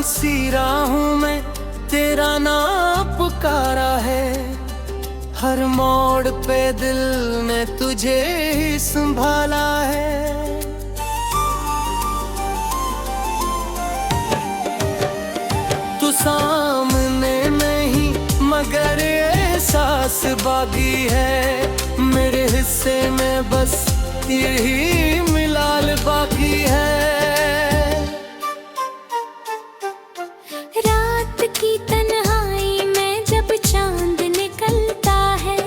सी राहों में तेरा नाम पुकारा है। हर मोड़ पे दिल ने तुझे ही संभाला है। तू सामने नहीं मगर एहसास बाकी है। मेरे हिस्से में बस यही मिलाल बाकी है। रात की तन्हाई में जब चांद निकलता है,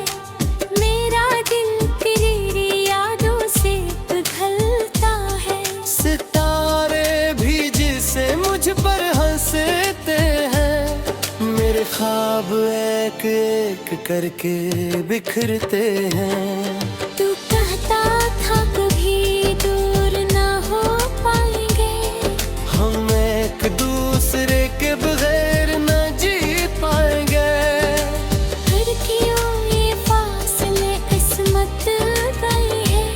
मेरा दिल तेरी यादों से पिघलता है। सितारे भी जिसे मुझ पर हंसते हैं, मेरे ख्वाब एक एक करके बिखरते हैं। तू कहता था कभी दूर ना हो पाएंगे, हम एक दूसरे के बगैर न जी पाएंगे। फिर क्यों ये फासले किस्मत गए हैं।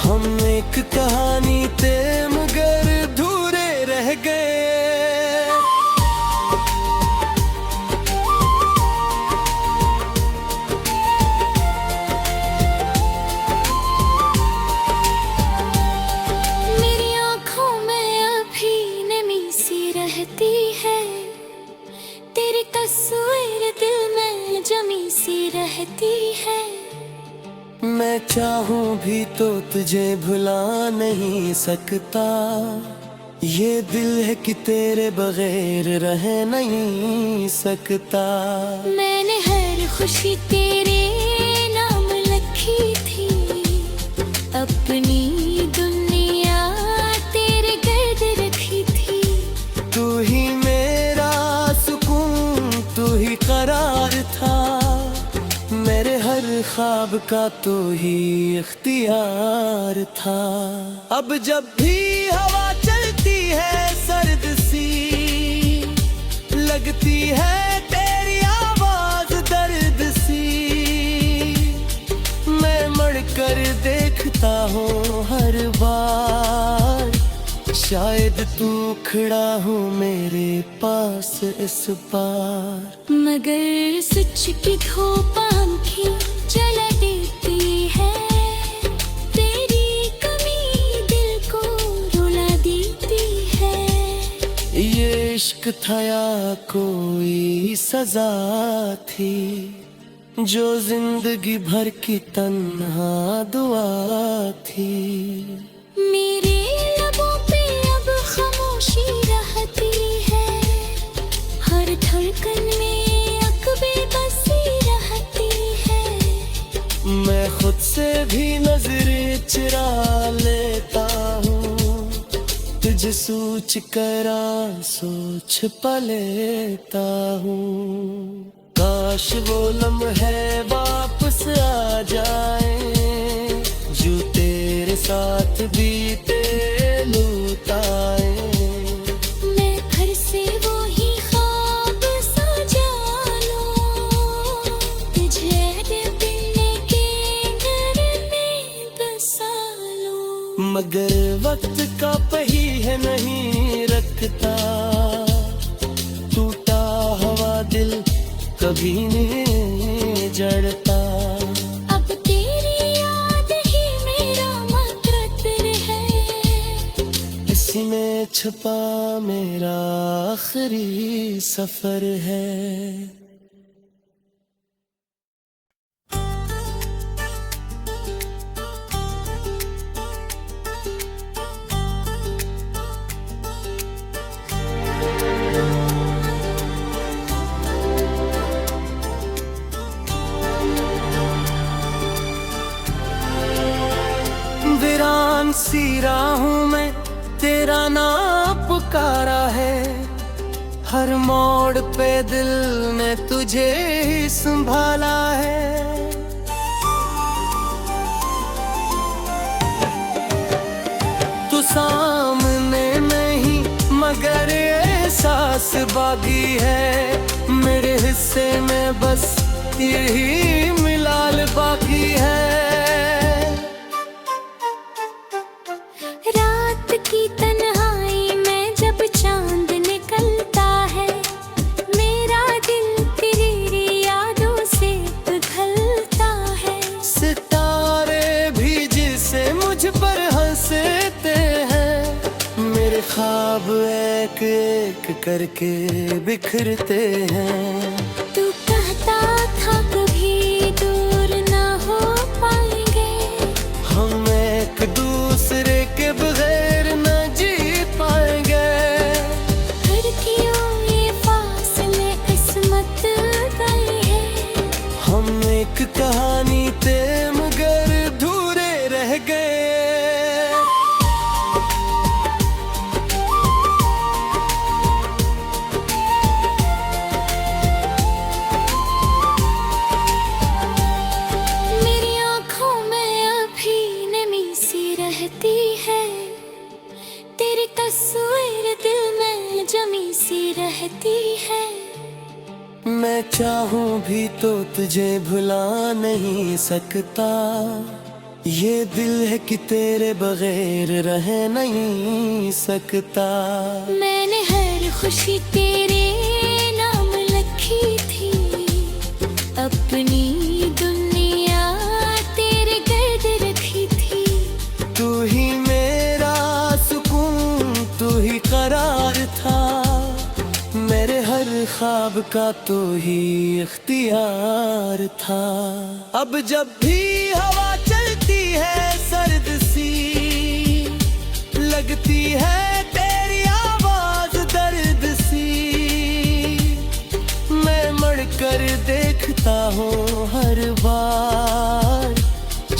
हम एक कहानी थे मगर अधूरे रह गए। मेरी आँखों में अभी नमी सी रहती है, तेरी तस्वीर दिल में जमी सी रहती है। मैं चाहूं भी तो तुझे भुला नहीं सकता। ये दिल है कि तेरे बगैर रह नहीं सकता। मैंने हर खुशी तेरे नाम लिखी थी, अपनी दुनिया तेरे गर्द रखी थी। तू ही मेरा सुकून, तू ही करार था। मेरे हर ख्वाब का तो ही इख्तियार था। अब जब भी हवा चलती है सर्द सी, लगती है तेरी आवाज दर्द सी। मैं मड़कर देखता हूँ हर बार, शायद तू खड़ा हो मेरे पास इस बार। मगर सच की धूप आँखें जला देती है, तेरी कमी दिल को रुला देती है। ये इश्क था या कोई सजा थी, जो जिंदगी भर की तन्हा दुआ थी। मेरे लबों पे अब खामोशी रहती है, हर धड़कन में अकबे बसी रहती है। मैं खुद से भी नजरें चुरा लेता हूँ, तुझे सोच कर सोच पलेता हूँ। काश वो लम्हे वापस आ जाए, जो तेरे साथ बीते लुटाए। मैं फिर से वो ही ख्वाब सजा लूं, तुझे बिन के घर में बसा लूं। मगर वक्त का पहिया नहीं रखता, टूटा हुआ दिल कभी नहीं जड़ता। अब तेरी याद ही मेरा मकसद है, इसी में छुपा मेरा आखिरी सफर है। वीरान सी राहों में तेरा नाम पुकारा है। हर मोड़ पे दिल ने तुझे ही संभाला है। तू सामने नहीं मगर एहसास बाकी है। मेरे हिस्से में बस यही मिलाल बाकी है। रात की तन्हाई में जब चांद निकल एक एक करके बिखरते हैं। तू कहता था कभी दूर ना हो पाएंगे, हम एक दूसरे के बगैर न जी पाएंगे। फिर क्यों ये फासले किस्मत गए हैं। हम एक कहानी थे मगर अधूरे रह गए। मेरी आँखों में अभी नमी सी रहती है, तेरी तस्वीर दिल में जमी सी रहती है। मैं चाहूं भी तो तुझे भुला नहीं सकता, ये दिल है कि तेरे बगैर रह नहीं सकता। मैंने हर खुशी तेरे नाम लिखी थी, अपनी दुनिया तेरे गर्द रखी थी। तू ही मेरा सुकून, तू ही करार था, मेरे हर ख्वाब का तू ही इख्तियार था। अब जब भी हवा चलती है सर्द सी, लगती है तेरी आवाज दर्द सी। मैं मड़कर देखता हूँ हर बार,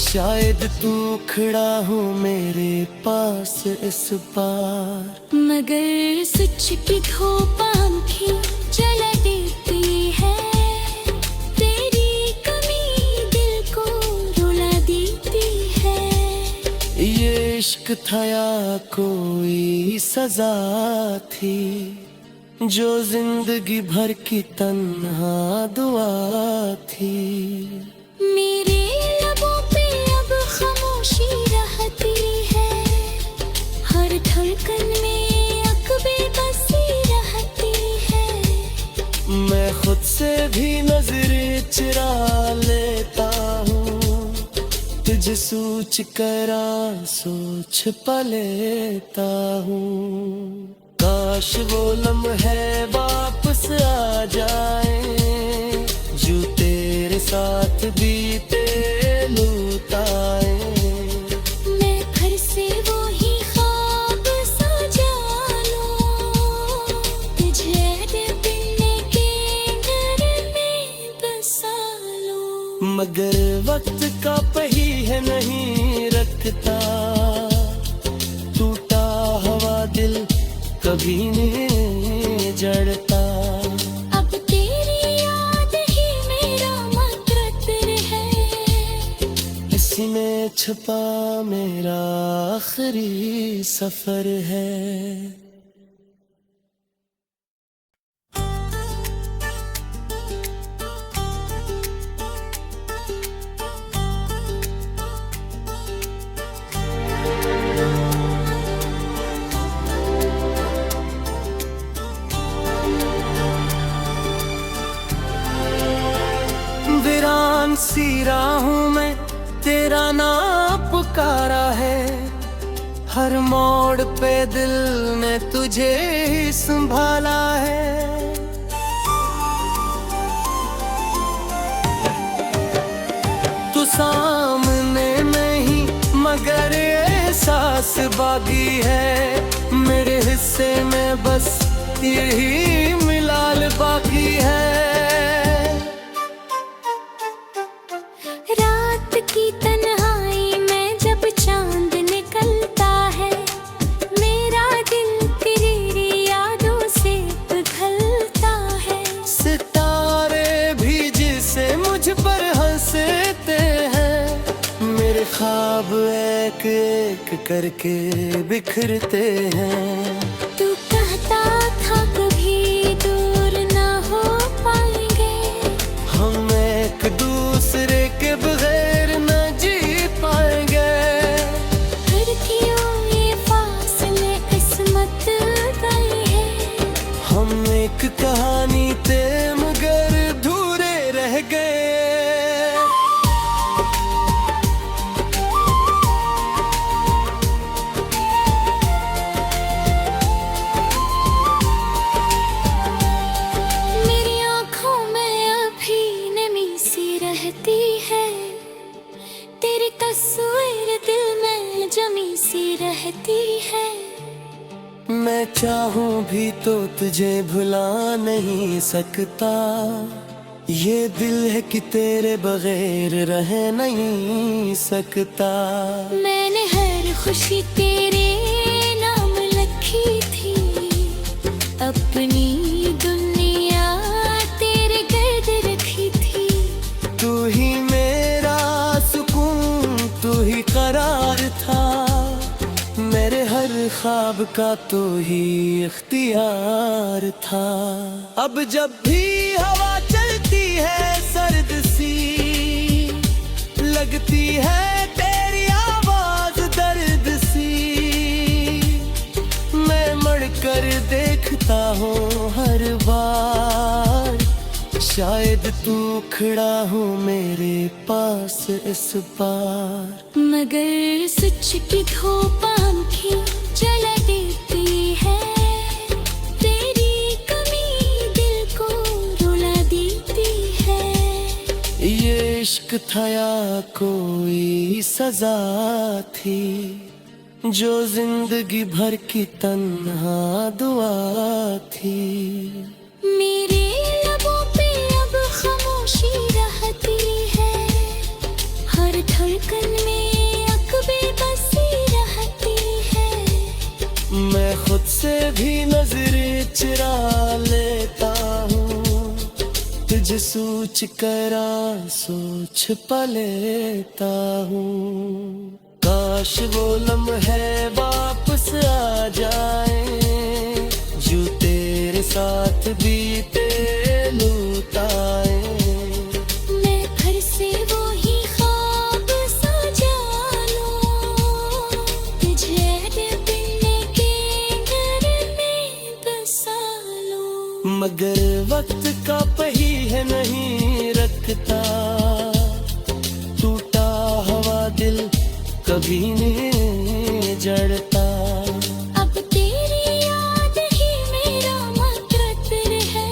शायद तू खड़ा हो मेरे पास इस बार। मगर सच की धूप आँखें जला देती है, तेरी कमी दिल को रुला देती है। ये इश्क था या कोई सजा थी, जो जिंदगी भर की तन्हा दुआ थी। मेरे लबों पे अब खामोशी रहती है, हर धड़कन में अकबे बसी रहती है। मैं खुद से भी नजरें चुरा लेता हूँ, तुझे सोच कर सोच पलेता हूँ। काश वो लम्हे वापस आ जाए, जो तेरे साथ बीते लुटाए। मैं फिर से वो ही ख्वाब सजा लूं, तुझे बिन के घर में बसा लूं। मगर वक्त का पहिया नहीं रखता, टूटा हुआ दिल कभी नहीं जड़ता। अब तेरी याद ही मेरा मंत्र है, इसी में छुपा मेरा आखिरी सफर है। वीरान सी राहों में तेरा नाम पुकारा है, हर मोड़ पे दिल ने तुझे ही संभाला है। तू सामने नहीं मगर एहसास बागी है, मेरे हिस्से में बस यही मिलाल बाकी है। रात की तन्हाई में जब चांद निकलता है, मेरा दिल तेरी यादों से पिघलता है। सितारे भी जिसे मुझ पर हंसते हैं, मेरे ख्वाब एक एक करके बिखरते हैं। तू कहता था कभी दूर ना हो पाएंगे, हम एक दूसरे के बगैर न जी पाएंगे। फिर क्यों ये फासले किस्मत गए हैं। हम एक कहानी थे मगर अधूरे रह गए। सी रहती है। मैं चाहूं भी तो तुझे भुला नहीं सकता, ये दिल है कि तेरे बगैर रह नहीं सकता। मैंने हर खुशी तेरे नाम लिखी थी, अपनी दुनिया तेरे गर्द रखी थी। तू ही मेरा सुकून, तू ही करार था, मेरे हर ख्वाब का तू ही इख्तियार था। अब जब भी हवा चलती है सर्द सी, लगती है तेरी आवाज दर्द सी, मैं मड़कर देखता हूँ हर बार, शायद तू खड़ा हो मेरे पास इस बार। मगर सच की धूप आँखें जला देती है, तेरी कमी दिल को रुला देती है। ये इश्क था या कोई सजा थी, जो जिंदगी भर की तन्हा दुआ थी। मेरे लबों पे अब खामोशी रहती है, हर धड़कन में अकबे बसी रहती है। मैं खुद से भी नजरें चुरा लेता हूँ, तुझे सोच कर सोच पलेता हूँ। काश वो लम्हे वापस आ जाए, जो तेरे साथ बीते लुटाए। मैं फिर से वो ही ख्वाब सजा लूं, तुझे बिन के घर में बसा लूं। मगर वक्त का पहिया नहीं रखता, टूटा हुआ दिल कभी नहीं जड़ता। अब तेरी याद ही मेरा मंत्र है,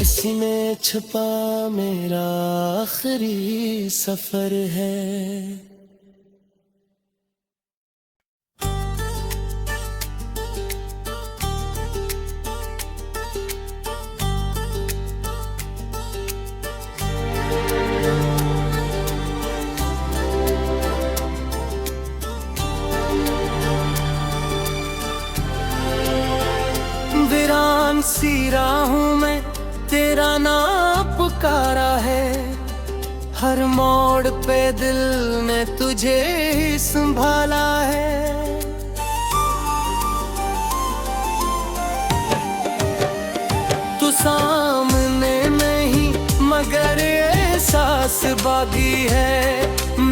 इसी में छुपा मेरा आखिरी सफर है। वीरान सी राहों में तेरा नाम पुकारा है, हर मोड़ पे दिल ने तुझे ही संभाला है। तू सामने नहीं मगर एहसास बागी है,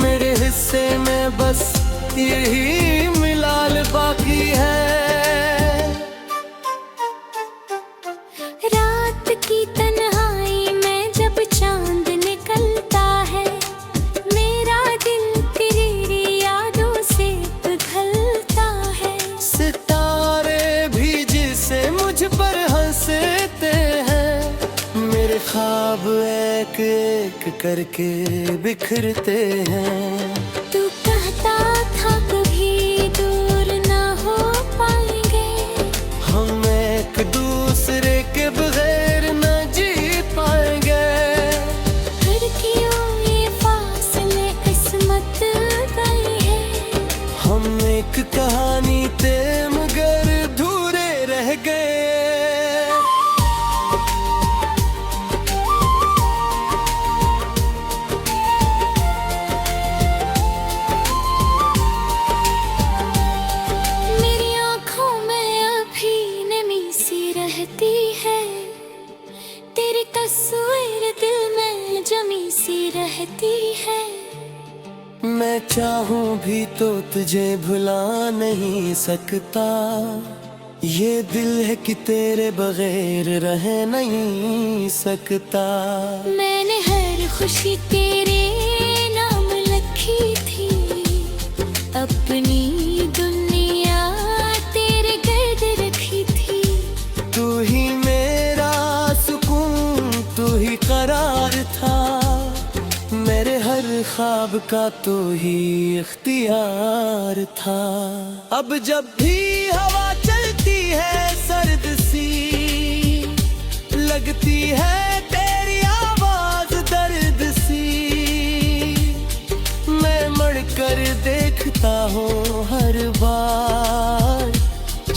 मेरे हिस्से में बस यही मिलाल बाकी है। रात की तन्हाई में जब चांद निकलता है, मेरा दिल तेरी यादों से पिघलता है। सितारे भी जिसे मुझ पर हंसते हैं, मेरे ख्वाब एक एक करके बिखरते हैं। तू कहता था कभी दूर ना हो पाएंगे, हम एक दूसरे के बगैर न जी पाएंगे। फिर क्यों ये फासले किस्मत गए हैं। हम एक कहानी थे मगर अधूरे रह गए। मेरी आँखों में अभी नमी सी रहती है, तेरी तस्वीर दिल में जमी सी रहती है। मैं चाहूं भी तो तुझे भुला नहीं सकता, ये दिल है कि तेरे बगैर रह नहीं सकता। मैंने हर खुशी तेरे नाम लिखी थी, अपनी दुनिया तेरे गर्द रखी थी। तू ही मेरा सुकून, तू ही करार था, मेरे हर ख्वाब ख्वाब का तो ही इख्तियार था। अब जब भी हवा चलती है सर्द सी, लगती है तेरी आवाज दर्द सी। मैं मर कर देखता हूँ हर बार,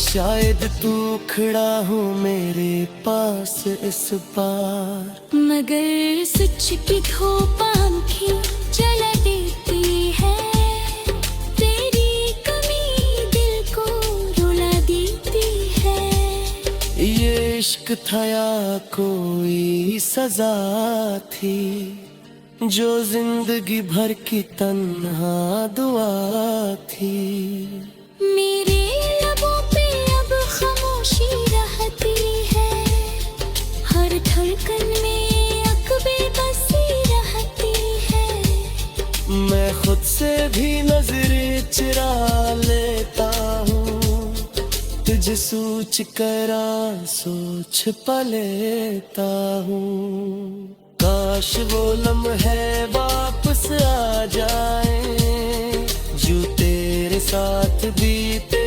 शायद तू खड़ा हूँ मेरे पास इस बार। मगर सच की धूप आँखें जला देती है, तेरी कमी दिल को रुला देती है। ये इश्क था या कोई सजा थी, जो जिंदगी भर की तन्हा दुआ थी। मेरे लबों पे अब खामोशी रहती है, हर धड़कन में अकबे बसी रहती है। मैं खुद से भी नजरें चुरा लेता हूँ, तुझे सोच कर सोच पलेता हूँ। काश वो लम्हे वापस आ जाए, जो तेरे साथ बीते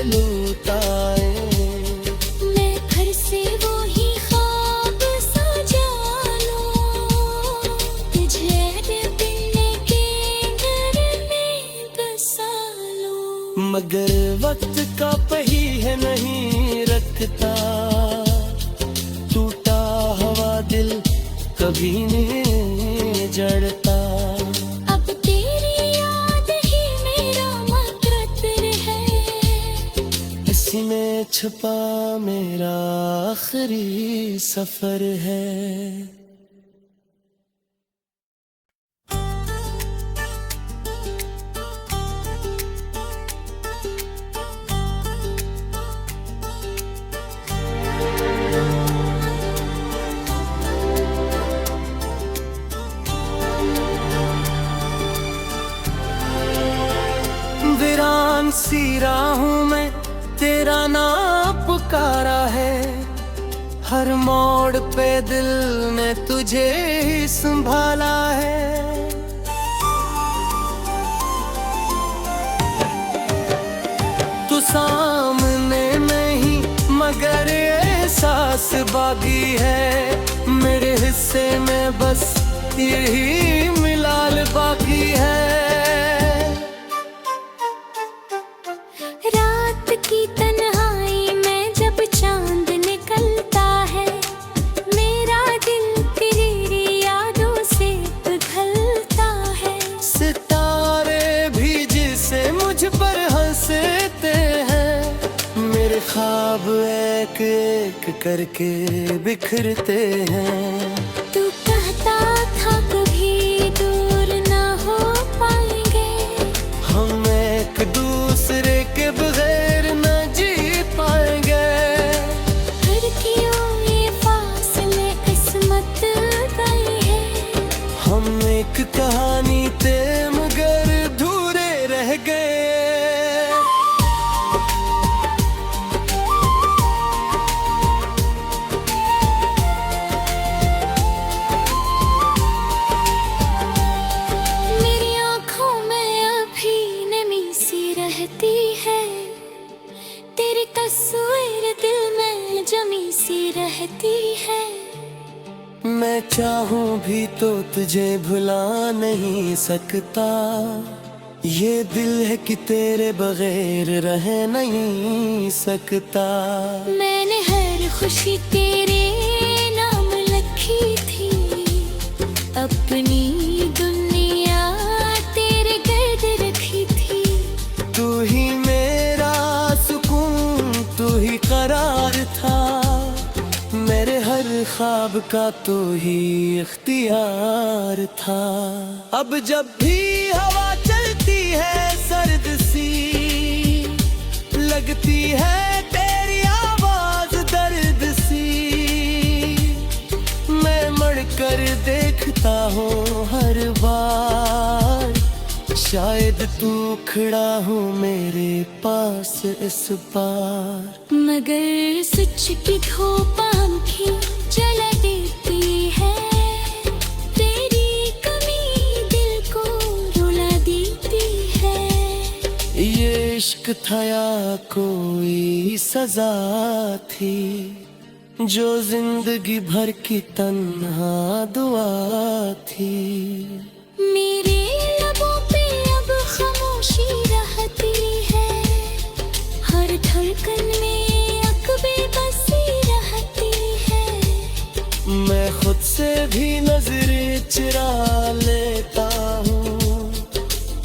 लुटाए। मैं फिर से वो ही ख्वाब सजा लूं, तुझे बिन के घर में बसा लूं। मगर वक्त का पहिया नहीं रखता, टूटा हुआ दिल कभी नहीं जड़ता। अब तेरी याद ही मेरा मकसद है, इसी में छुपा मेरा आखिरी सफर है। वीरान सी राहों में तेरा नाम पुकारा है, हर मोड़ पे दिल ने तुझे ही संभाला है। तू सामने नहीं मगर एहसास बागी है, मेरे हिस्से में बस यही मिलाल बाकी है। रात की तन्हाई में जब चांद निकलता है, मेरा दिल तेरी यादों से पिघलता है। सितारे भी जिसे मुझ पर हंसते हैं, मेरे ख्वाब एक एक करके बिखरते हैं। तू कहता था कभी दूर ना हो पाएंगे, हम एक दूसरे के बगैर न जी पाएंगे। फिर क्यों ये फासले किस्मत गए हैं। हम एक कहानी थे मगर अधूरे रह गए। मेरी आँखों में अभी नमी सी रहती है, तेरी तस्वीर दिल में जमी सी रहती है। मैं चाहूं भी तो तुझे भुला नहीं सकता, ये दिल है कि तेरे बगैर रह नहीं सकता। मैंने हर खुशी तेरे नाम लिखी थी, अपनी दुनिया तेरे गर्द रखी थी। तू ही मेरा सुकून, तू ही करार था, मेरे हर ख्वाब का तो ही इख्तियार था। अब जब भी हवा चलती है सर्द सी, लगती है तेरी आवाज दर्द सी। मैं मर कर देखता हूँ हर बार, शायद तू खड़ा हूँ मेरे पास इस बार। मगर सच की धूप आँखें जला देती है, तेरी कमी दिल को इश्क था या कोई सजा थी, जो जिंदगी भर की तन्हा दुआ थी। मेरे लबों पे अब खामोशी रहती है, हर धड़कन में अकबे बसी रहती है। मैं खुद से भी नजरें चुरा लेता हूँ,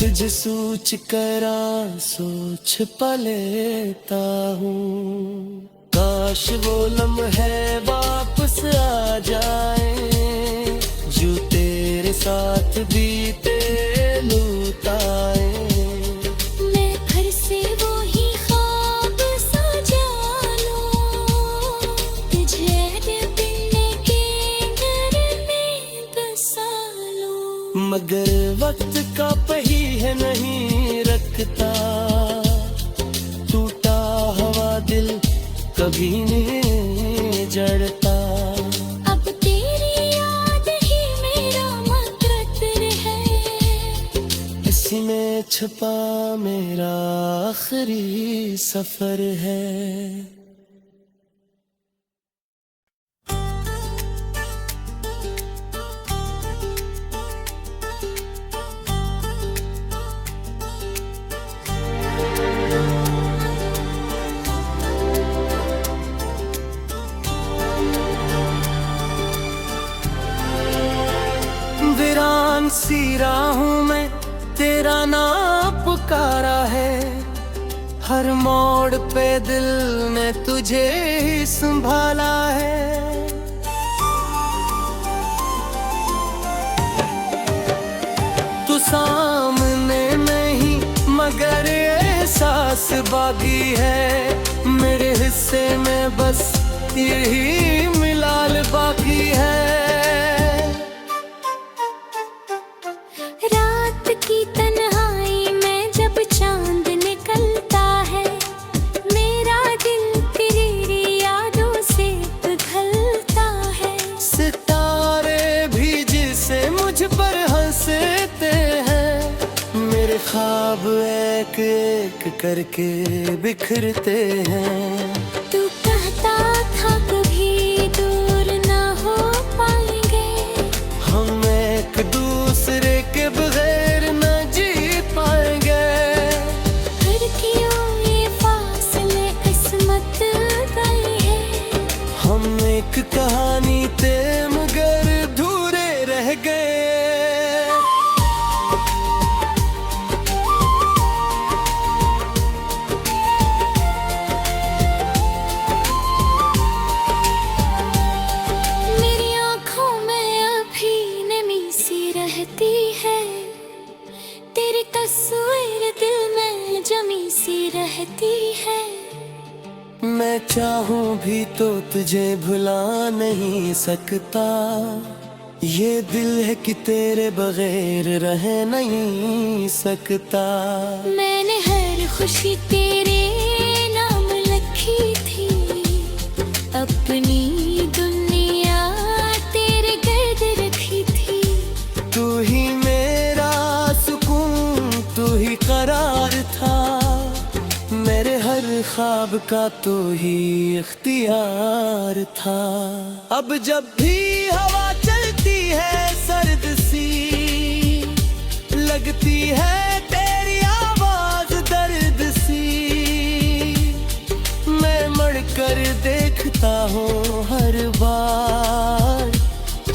तुझे सोच कर सोच पलेता हूँ। काश वो लम्हे वापस आ जाए, जो तेरे साथ बीते लुटाए। मैं फिर से वो ही ख्वाब सजा लूं, तुझे बिन के घर में बसा लूं। मगर वक्त का पहिया नहीं रखता, टूटा हुआ दिल कभी नहीं जड़ता। अब तेरी याद ही मेरा मंत्र है, इसी में छुपा मेरा आखिरी सफर है। वीरान सी राहों में तेरा नाम पुकारा है, हर मोड़ पे दिल ने तुझे ही संभाला है। तू सामने नहीं मगर एहसास बागी है, मेरे हिस्से में बस यही मिलाल बाकी है। रात की तन्हाई में जब चांद निकलता है, मेरा दिल तेरी यादों से पिघलता है। सितारे भी जिसे मुझ पर हंसते हैं, मेरे ख्वाब एक एक करके बिखरते हैं। तू कहता था कभी दूर ना हो पाएंगे, हम एक दूसरे के बगैर न जी पाएंगे। फिर क्यों ये फासले किस्मत गई है। हम एक कहानी थे मगर अधूरे रह गए। मेरी आँखों में अभी नमी सी रहती है, तेरी तस्वीर दिल में जमी सी रहती है। मैं चाहूं भी तो तुझे भुला नहीं सकता, ये दिल है कि तेरे बगैर रह नहीं सकता। मैंने हर खुशी तेरे नाम लिखी थी, अपनी दुनिया तेरे गर्द रखी थी। तू ही मेरा सुकून, तू ही करार था, मेरे हर ख्वाब का तू ही इख्तियार था। अब जब भी हवा चलती है सर्द सी, लगती है तेरी आवाज दर्द सी। मैं मड़कर देखता हूँ हर बार,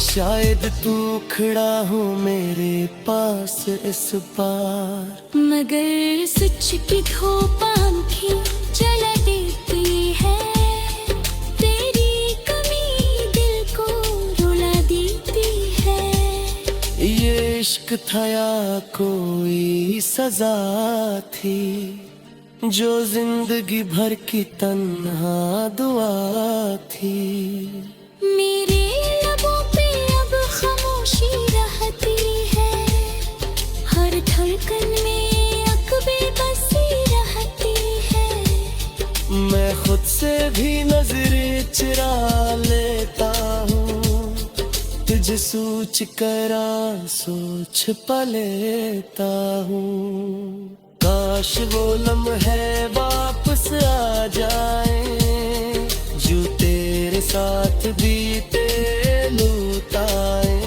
शायद तू खड़ा हो मेरे पास इस बार। मगर सच की धूप आँखें जला देती है, तेरी कमी दिल को रुला देती है। ये इश्क था या कोई सजा थी, जो जिंदगी भर की तन्हा दुआ थी। मेरे लबों पे अब खामोशी रहती है, हर धड़कन में अकबे बसी रहती है। मैं खुद से भी नजरें चुरा लेता हूँ, तुझे सोच कर सोच पलेता हूँ। काश वो लम्हे वापस आ जाए, जो तेरे साथ बीते लुटाए।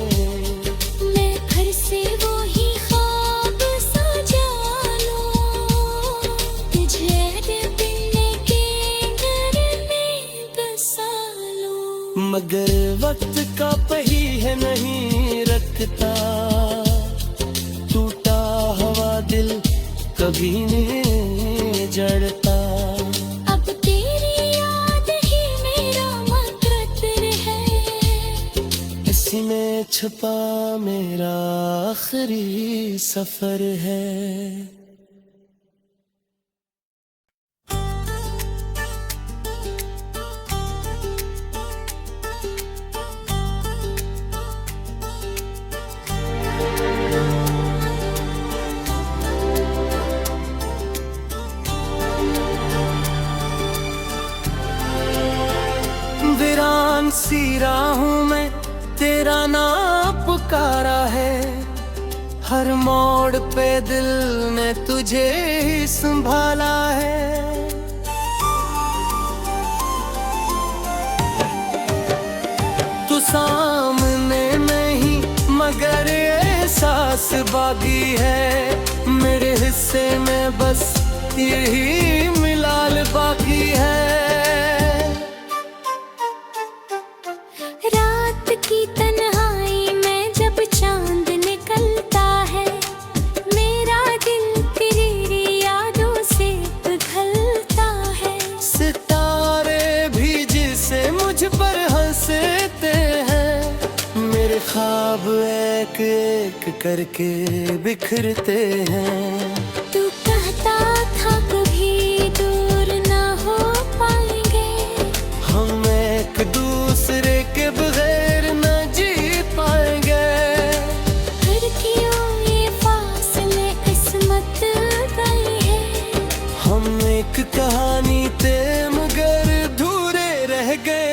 मैं फिर से वो ही ख्वाब सजा लूं, तुझे दिल के घर में बसा लूं। मगर वक्त का पहिया नहीं रखता, टूटा हुआ दिल कभी नहीं जड़ता। अब तेरी याद ही मेरा मकद्दर है, इसी में छुपा मेरा आखिरी सफर है। वीरान सी राहों में तेरा नाम पुकारा है, हर मोड़ पे दिल ने तुझे ही संभाला है। तू सामने नहीं मगर एहसास बागी है, मेरे हिस्से में बस यही मिलाल बाकी है। रात की तन्हाई में जब चांद निकलता है, मेरा दिल तेरी यादों से पिघलता है। सितारे भी जिसे मुझ पर हंसते हैं, मेरे ख्वाब एक एक करके बिखरते हैं। तू कहता था कभी दूर ना हो पाएंगे, हम एक दूसरे के बगैर न जी पाएंगे। फिर क्यों ये फासले किस्मत गए हैं। हम एक कहानी थे मगर अधूरे रह गए।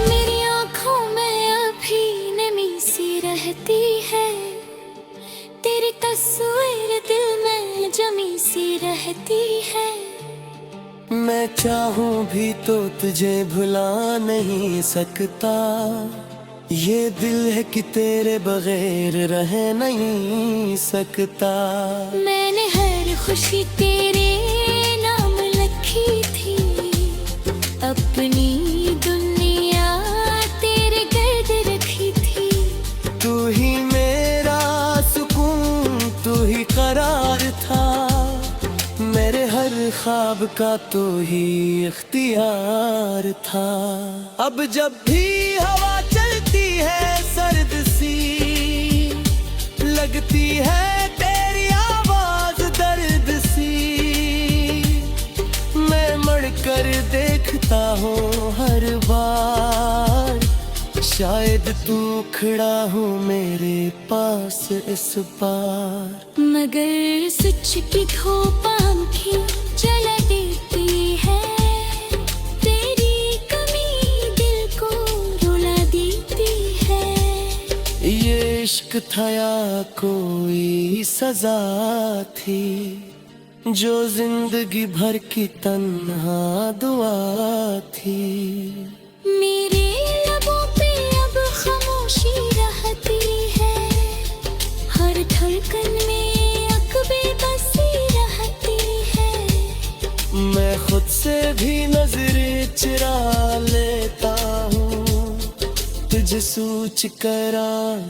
मेरी आँखों में अभी नमी सी रहती है, तेरी तस्वीर दिल में जमी सी रहती है। मैं चाहूं भी तो तुझे भुला नहीं सकता, ये दिल है कि तेरे बगैर रह नहीं सकता। मैंने हर खुशी तेरे नाम लिखी थी, अपनी दुनिया तेरे गर्द रखी थी। तू ही मेरा सुकून, तू ही करार था, मेरे हर ख्वाब का तो ही इख्तियार था। अब जब भी हवा चलती है सर्द सी, लगती है तेरी आवाज दर्द सी। मैं मर कर देखता हूँ हर बार, शायद तू खड़ा हो मेरे पास इस बार। मगर सच की धूप आँखें जला देती है, तेरी कमी दिल को रुला देती है। ये इश्क था या कोई सजा थी, जो जिंदगी भर की तन्हा दुआ थी। मेरे लबों पे अब खामोशी रहती है, हर धड़कन में अकबे बसी रहती है। मैं खुद से भी नजरें चुरा लेता हूँ, तुझे सोच कर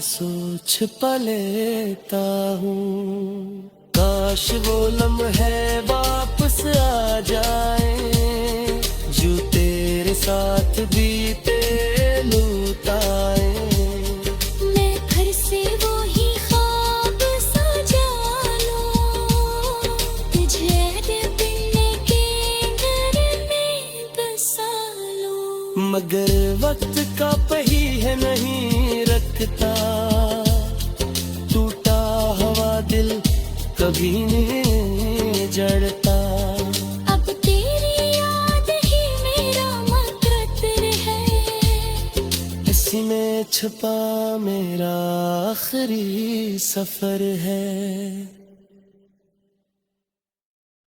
सोच पलेता हूँ। काश वो लम्हे वापस आ जाए, जो तेरे साथ बीते लुटाए। मैं फिर से वो ही ख्वाब सजा लूं, तुझे दिल के घर में बसा लूं। मगर वक्त का पहिया नहीं रखता, टूटा हुआ दिल कभी नहीं जड़ता। अब तेरी याद ही छुपा मेरा आखिरी सफर है।